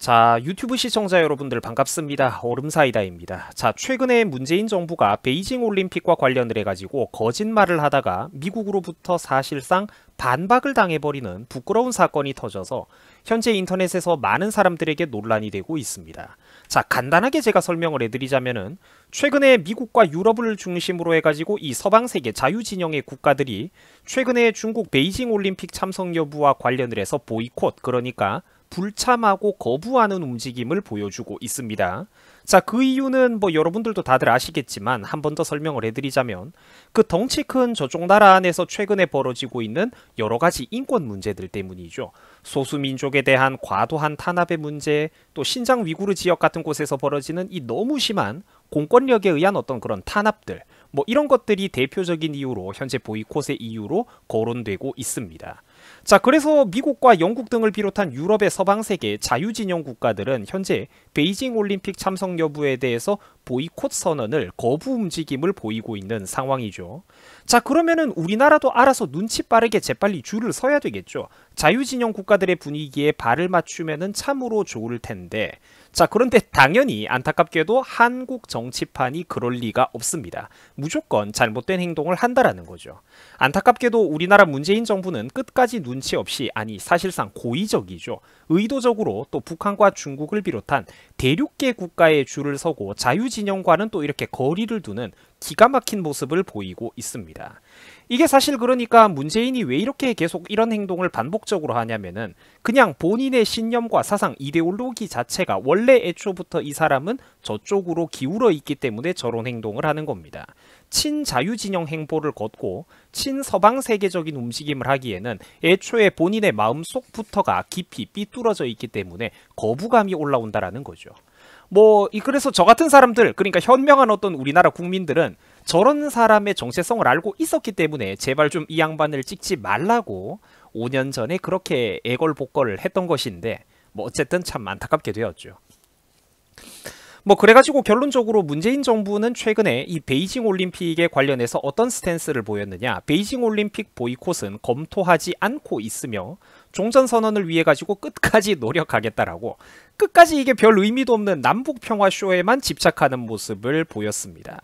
자, 유튜브 시청자 여러분들 반갑습니다. 오름사이다입니다. 자, 최근에 문재인 정부가 베이징 올림픽과 관련을 해가지고 거짓말을 하다가 미국으로부터 사실상 반박을 당해버리는 부끄러운 사건이 터져서 현재 인터넷에서 많은 사람들에게 논란이 되고 있습니다. 자, 간단하게 제가 설명을 해드리자면은 최근에 미국과 유럽을 중심으로 해가지고 이 서방세계 자유진영의 국가들이 최근에 중국 베이징 올림픽 참석 여부와 관련을 해서 보이콧, 그러니까 불참하고 거부하는 움직임을 보여주고 있습니다. 자, 그 이유는 뭐 여러분들도 다들 아시겠지만 한 번 더 설명을 해드리자면 그 덩치 큰 저쪽 나라 안에서 최근에 벌어지고 있는 여러가지 인권 문제들 때문이죠. 소수민족에 대한 과도한 탄압의 문제, 또 신장 위구르 지역 같은 곳에서 벌어지는 이 너무 심한 공권력에 의한 어떤 그런 탄압들, 뭐 이런 것들이 대표적인 이유로 현재 보이콧의 이유로 거론되고 있습니다. 자, 그래서 미국과 영국 등을 비롯한 유럽의 서방세계 자유진영 국가들은 현재 베이징 올림픽 참석 여부에 대해서 보이콧 선언을 거부 움직임을 보이고 있는 상황이죠. 자, 그러면은 우리나라도 알아서 눈치 빠르게 재빨리 줄을 서야 되겠죠. 자유진영 국가들의 분위기에 발을 맞추면은 참으로 좋을 텐데, 자, 그런데 당연히 안타깝게도 한국 정치판이 그럴 리가 없습니다. 무조건 잘못된 행동을 한다라는 거죠. 안타깝게도 우리나라 문재인 정부는 끝까지 눈치 없이, 아니 사실상 고의적이죠, 의도적으로 또 북한과 중국을 비롯한 대륙계 국가에 줄을 서고 자유진영과는 또 이렇게 거리를 두는 기가 막힌 모습을 보이고 있습니다. 이게 사실 그러니까 문재인이 왜 이렇게 계속 이런 행동을 반복적으로 하냐면은 그냥 본인의 신념과 사상, 이데올로기 자체가 원래 애초부터 이 사람은 저쪽으로 기울어 있기 때문에 저런 행동을 하는 겁니다. 친자유진영 행보를 걷고 친서방 세계적인 움직임을 하기에는 애초에 본인의 마음속부터가 깊이 삐뚤어져 있기 때문에 거부감이 올라온다라는 거죠. 그래서 저 같은 사람들, 그러니까 현명한 어떤 우리나라 국민들은 저런 사람의 정체성을 알고 있었기 때문에 제발 좀 이 양반을 찍지 말라고 5년 전에 그렇게 애걸복걸을 했던 것인데, 어쨌든 참 안타깝게 되었죠. 그래가지고 결론적으로 문재인 정부는 최근에 이 베이징 올림픽에 관련해서 어떤 스탠스를 보였느냐, 베이징 올림픽 보이콧은 검토하지 않고 있으며 종전선언을 위해 가지고 끝까지 노력하겠다라고, 끝까지 이게 별 의미도 없는 남북평화쇼에만 집착하는 모습을 보였습니다.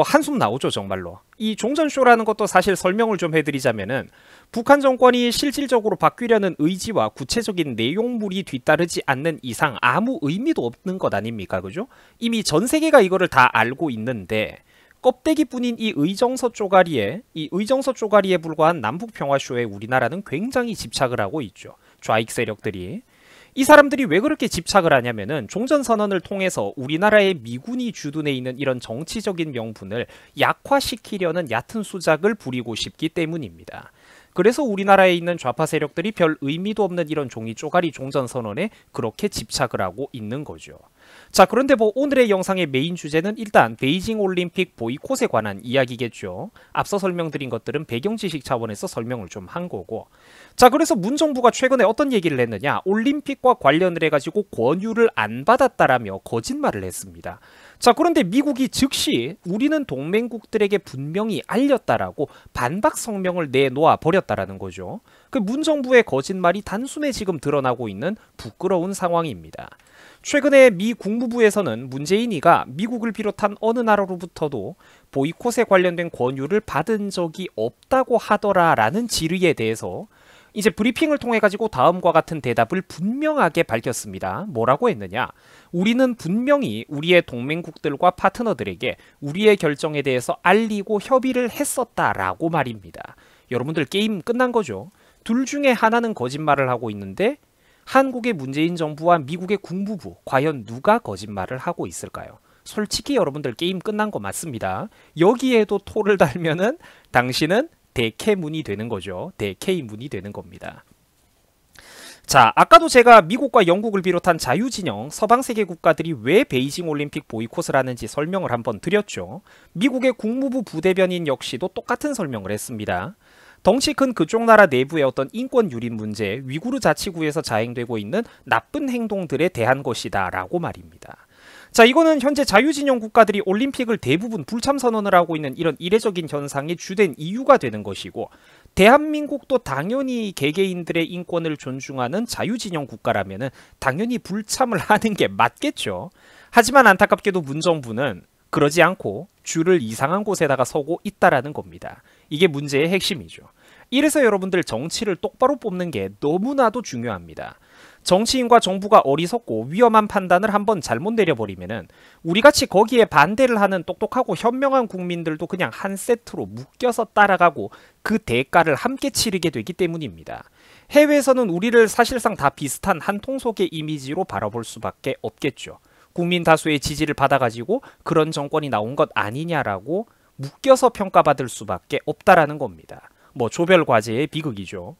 한숨 나오죠, 정말로. 이 종전쇼라는 것도 사실 설명을 좀 해드리자면은 북한 정권이 실질적으로 바뀌려는 의지와 구체적인 내용물이 뒤따르지 않는 이상 아무 의미도 없는 것 아닙니까, 그죠? 이미 전 세계가 이거를 다 알고 있는데 껍데기뿐인 이 의정서 쪼가리에 불과한 남북평화쇼에 우리나라는 굉장히 집착을 하고 있죠. 좌익 세력들이. 이 사람들이 왜 그렇게 집착을 하냐면은 종전선언을 통해서 우리나라의 미군이 주둔해 있는 이런 정치적인 명분을 약화시키려는 얕은 수작을 부리고 싶기 때문입니다. 그래서 우리나라에 있는 좌파 세력들이 별 의미도 없는 이런 종이 쪼가리 종전선언에 그렇게 집착을 하고 있는 거죠. 자, 그런데 오늘의 영상의 메인 주제는 일단 베이징 올림픽 보이콧에 관한 이야기겠죠. 앞서 설명드린 것들은 배경 지식 차원에서 설명을 좀 한 거고. 자, 그래서 문 정부가 최근에 어떤 얘기를 했느냐, 올림픽과 관련을 해가지고 권유를 안 받았다라며 거짓말을 했습니다. 자, 그런데 미국이 즉시 우리는 동맹국들에게 분명히 알렸다라고 반박 성명을 내놓아 버렸다라는 거죠. 그 문 정부의 거짓말이 단숨에 지금 드러나고 있는 부끄러운 상황입니다. 최근에 미 국무부에서는 문재인이가 미국을 비롯한 어느 나라로부터도 보이콧에 관련된 권유를 받은 적이 없다고 하더라라는 질의에 대해서 이제 브리핑을 통해 가지고 다음과 같은 대답을 분명하게 밝혔습니다. 뭐라고 했느냐? 우리는 분명히 우리의 동맹국들과 파트너들에게 우리의 결정에 대해서 알리고 협의를 했었다라고 말입니다. 여러분들 게임 끝난 거죠? 둘 중에 하나는 거짓말을 하고 있는데 한국의 문재인 정부와 미국의 국무부, 과연 누가 거짓말을 하고 있을까요? 솔직히 여러분들 게임 끝난 거 맞습니다. 여기에도 토를 달면은 당신은 대케문이 되는 거죠. 대케이문이 되는 겁니다. 자, 아까도 제가 미국과 영국을 비롯한 자유진영 서방세계 국가들이 왜 베이징 올림픽 보이콧을 하는지 설명을 한번 드렸죠. 미국의 국무부 부대변인 역시도 똑같은 설명을 했습니다. 덩치 큰 그쪽 나라 내부의 어떤 인권 유린 문제, 위구르 자치구에서 자행되고 있는 나쁜 행동들에 대한 것이다 라고 말입니다. 자, 이거는 현재 자유진영 국가들이 올림픽을 대부분 불참 선언을 하고 있는 이런 이례적인 현상의 주된 이유가 되는 것이고, 대한민국도 당연히 개개인들의 인권을 존중하는 자유진영 국가라면 당연히 불참을 하는 게 맞겠죠. 하지만 안타깝게도 문정부는 그러지 않고 줄을 이상한 곳에다가 서고 있다라는 겁니다. 이게 문제의 핵심이죠. 이래서 여러분들 정치를 똑바로 뽑는 게 너무나도 중요합니다. 정치인과 정부가 어리석고 위험한 판단을 한번 잘못 내려버리면은 우리같이 거기에 반대를 하는 똑똑하고 현명한 국민들도 그냥 한 세트로 묶여서 따라가고 그 대가를 함께 치르게 되기 때문입니다. 해외에서는 우리를 사실상 다 비슷한 한 통속의 이미지로 바라볼 수밖에 없겠죠. 국민 다수의 지지를 받아가지고 그런 정권이 나온 것 아니냐라고 묶여서 평가받을 수밖에 없다라는 겁니다. 뭐 조별 과제의 비극이죠.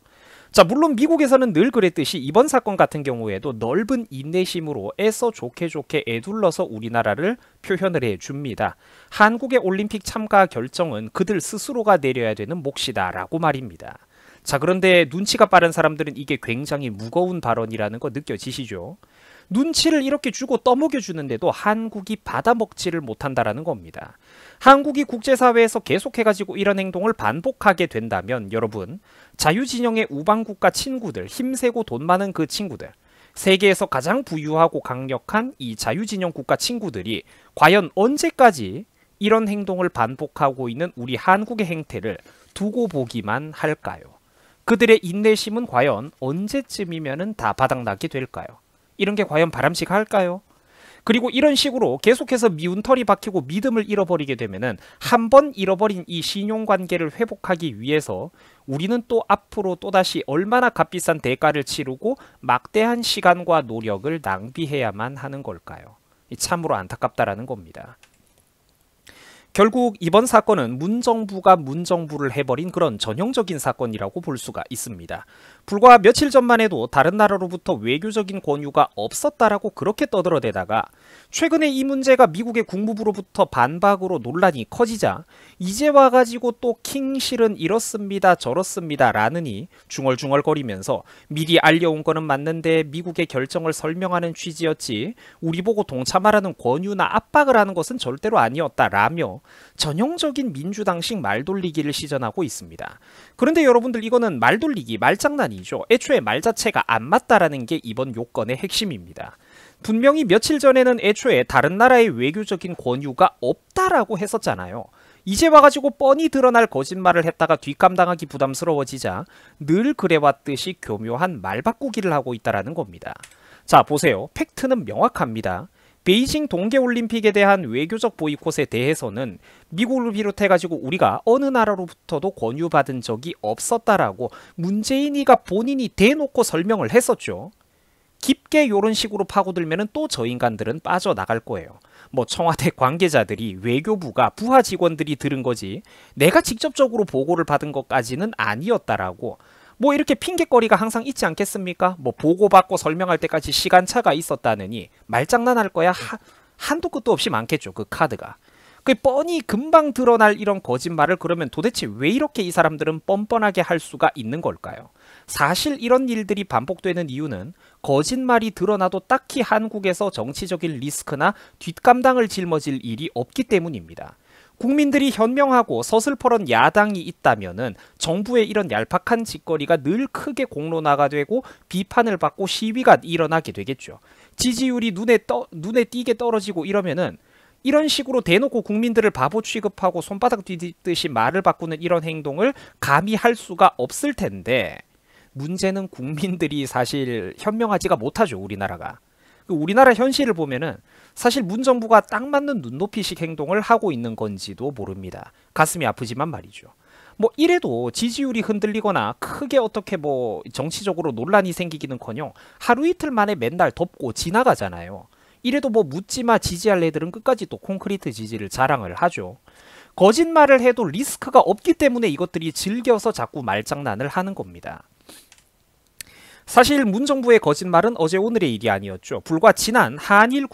자, 물론 미국에서는 늘 그랬듯이 이번 사건 같은 경우에도 넓은 인내심으로 애써 좋게 애둘러서 우리나라를 표현을 해줍니다. 한국의 올림픽 참가 결정은 그들 스스로가 내려야 되는 몫이다라고 말입니다. 자, 그런데 눈치가 빠른 사람들은 이게 굉장히 무거운 발언이라는 거 느껴지시죠? 눈치를 이렇게 주고 떠먹여주는데도 한국이 받아먹지를 못한다라는 겁니다. 한국이 국제사회에서 계속해가지고 이런 행동을 반복하게 된다면 여러분, 자유진영의 우방국가 친구들, 힘세고 돈 많은 그 친구들, 세계에서 가장 부유하고 강력한 이 자유진영 국가 친구들이 과연 언제까지 이런 행동을 반복하고 있는 우리 한국의 행태를 두고 보기만 할까요? 그들의 인내심은 과연 언제쯤이면 다 바닥나게 될까요? 이런 게 과연 바람직할까요? 그리고 이런 식으로 계속해서 미운 털이 박히고 믿음을 잃어버리게 되면은 한 번 잃어버린 이 신용관계를 회복하기 위해서 우리는 또 앞으로 또다시 얼마나 값비싼 대가를 치르고 막대한 시간과 노력을 낭비해야만 하는 걸까요? 참으로 안타깝다라는 겁니다. 결국 이번 사건은 문정부가 문정부를 해버린 그런 전형적인 사건이라고 볼 수가 있습니다. 불과 며칠 전만 해도 다른 나라로부터 외교적인 권유가 없었다라고 그렇게 떠들어대다가 최근에 이 문제가 미국의 국무부로부터 반박으로 논란이 커지자 이제 와가지고 또 킹실은 이렇습니다 저렇습니다 라느니 중얼중얼거리면서 미리 알려온 거는 맞는데 미국의 결정을 설명하는 취지였지 우리 보고 동참하라는 권유나 압박을 하는 것은 절대로 아니었다라며 전형적인 민주당식 말돌리기를 시전하고 있습니다. 그런데 여러분들 이거는 말돌리기, 말장난이죠. 애초에 말 자체가 안 맞다라는 게 이번 요건의 핵심입니다. 분명히 며칠 전에는 애초에 다른 나라의 외교적인 권유가 없다라고 했었잖아요. 이제 와가지고 뻔히 드러날 거짓말을 했다가 뒷감당하기 부담스러워지자 늘 그래왔듯이 교묘한 말바꾸기를 하고 있다는 겁니다. 자, 보세요. 팩트는 명확합니다. 베이징 동계올림픽에 대한 외교적 보이콧에 대해서는 미국을 비롯해가지고 우리가 어느 나라로부터도 권유받은 적이 없었다라고 문재인이가 본인이 대놓고 설명을 했었죠. 깊게 이런 식으로 파고들면 또 저 인간들은 빠져나갈 거예요. 뭐 청와대 관계자들이 외교부가 부하 직원들이 들은 거지 내가 직접적으로 보고를 받은 것까지는 아니었다라고 뭐 이렇게 핑계거리가 항상 있지 않겠습니까? 뭐 보고받고 설명할 때까지 시간차가 있었다느니 말장난할 거야 한도 끝도 없이 많겠죠. 그 카드가. 그 뻔히 금방 드러날 이런 거짓말을 그러면 도대체 왜 이렇게 이 사람들은 뻔뻔하게 할 수가 있는 걸까요? 사실 이런 일들이 반복되는 이유는 거짓말이 드러나도 딱히 한국에서 정치적인 리스크나 뒷감당을 짊어질 일이 없기 때문입니다. 국민들이 현명하고 서슬퍼런 야당이 있다면은 정부의 이런 얄팍한 짓거리가 늘 크게 공론화가 되고 비판을 받고 시위가 일어나게 되겠죠. 지지율이 눈에 띄게 떨어지고 이러면은 이런 식으로 대놓고 국민들을 바보 취급하고 손바닥 뒤집듯이 말을 바꾸는 이런 행동을 감히 할 수가 없을 텐데 문제는 국민들이 사실 현명하지가 못하죠. 우리나라가. 우리나라 현실을 보면은 사실 문정부가 딱 맞는 눈높이식 행동을 하고 있는 건지도 모릅니다. 가슴이 아프지만 말이죠. 뭐 이래도 지지율이 흔들리거나 크게 어떻게 뭐 정치적으로 논란이 생기기는커녕 하루 이틀 만에 맨날 덮고 지나가잖아요. 이래도 뭐 묻지마 지지할 애들은 끝까지 또 콘크리트 지지를 자랑을 하죠. 거짓말을 해도 리스크가 없기 때문에 이것들이 즐겨서 자꾸 말장난을 하는 겁니다. 사실 문정부의 거짓말은 어제 오늘의 일이 아니었죠. 불과 지난 한일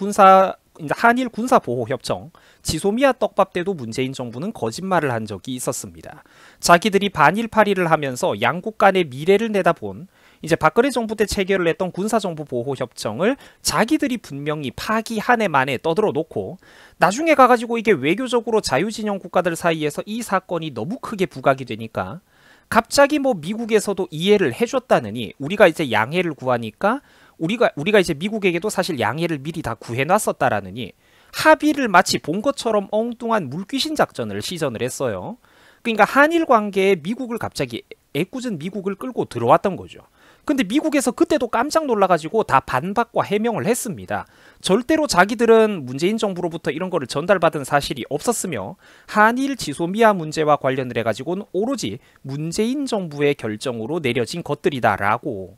군사보호협정 지소미아 떡밥 때도 문재인 정부는 거짓말을 한 적이 있었습니다. 자기들이 반일파리를 하면서 양국 간의 미래를 내다본 이제 박근혜 정부 때 체결을 했던 군사정보보호협정을 자기들이 분명히 파기 한 해 만에 떠들어 놓고 나중에 가가지고 이게 외교적으로 자유진영 국가들 사이에서 이 사건이 너무 크게 부각이 되니까 갑자기 뭐 미국에서도 이해를 해줬다느니 우리가 이제 양해를 구하니까 우리가 이제 미국에게도 사실 양해를 미리 다 구해놨었다라느니 합의를 마치 본 것처럼 엉뚱한 물귀신 작전을 시전을 했어요. 그러니까 한일 관계에 미국을 갑자기 애꿎은 미국을 끌고 들어왔던 거죠. 근데 미국에서 그때도 깜짝 놀라가지고 다 반박과 해명을 했습니다. 절대로 자기들은 문재인 정부로부터 이런 거를 전달받은 사실이 없었으며 한일 지소미아 문제와 관련을 해가지고는 오로지 문재인 정부의 결정으로 내려진 것들이다라고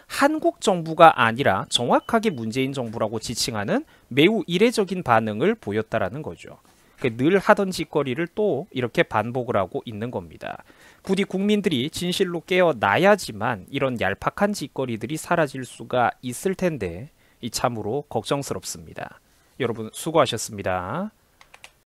한국 정부가 아니라 정확하게 문재인 정부라고 지칭하는 매우 이례적인 반응을 보였다라는 거죠. 늘 하던 짓거리를 또 이렇게 반복을 하고 있는 겁니다. 부디 국민들이 진실로 깨어나야지만 이런 얄팍한 짓거리들이 사라질 수가 있을 텐데 이 참으로 걱정스럽습니다. 여러분 수고하셨습니다.